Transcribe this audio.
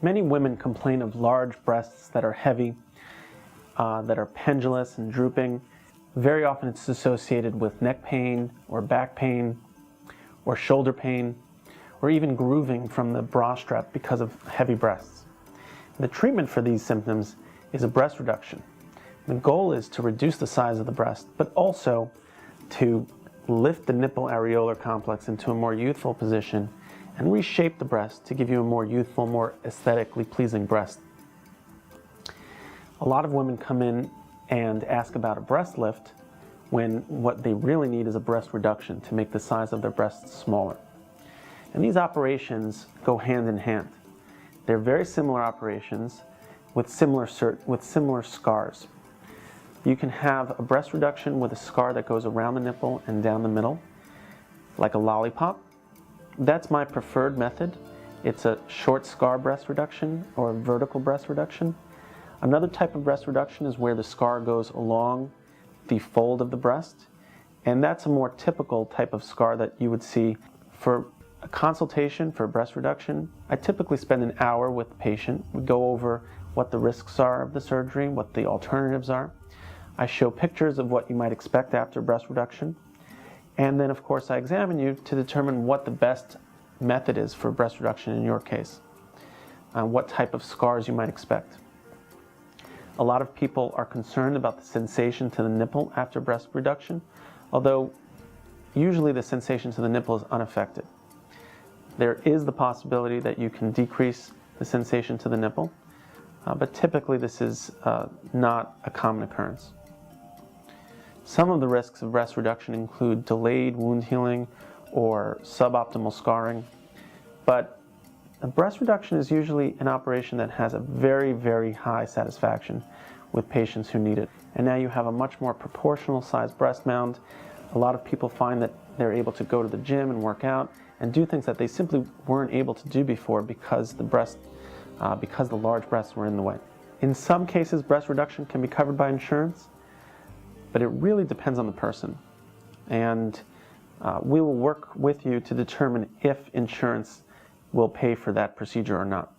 Many women complain of large breasts that are heavy, that are pendulous and drooping. Very often it's associated with neck pain or back pain or shoulder pain or even grooving from the bra strap because of heavy breasts. The treatment for these symptoms is a breast reduction. The goal is to reduce the size of the breast, but also to lift the nipple areolar complex into a more youthful position and reshape the breast to give you a more youthful, more aesthetically pleasing breast. A lot of women come in and ask about a breast lift when what they really need is a breast reduction to make the size of their breasts smaller. And these operations go hand in hand. They're very similar operations with similar scars. You can have a breast reduction with a scar that goes around the nipple and down the middle, like a lollipop. That's my preferred method. It's a short scar breast reduction or a vertical breast reduction. Another type of breast reduction is where the scar goes along the fold of the breast, and that's a more typical type of scar that you would see. For a consultation for breast reduction, I typically spend an hour with the patient. We go over what the risks are of the surgery, what the alternatives are. I show pictures of what you might expect after breast reduction. And then, of course, I examine you to determine what the best method is for breast reduction in your case, what type of scars you might expect. A lot of people are concerned about the sensation to the nipple after breast reduction, although usually the sensation to the nipple is unaffected. There is the possibility that you can decrease the sensation to the nipple, but typically this is not a common occurrence. Some of the risks of breast reduction include delayed wound healing or suboptimal scarring, but a breast reduction is usually an operation that has a very, very high satisfaction with patients who need it. And now you have a much more proportional sized breast mound. A lot of people find that they're able to go to the gym and work out and do things that they simply weren't able to do before because the large breasts were in the way. In some cases, breast reduction can be covered by insurance, but it really depends on the person. And we will work with you to determine if insurance will pay for that procedure or not.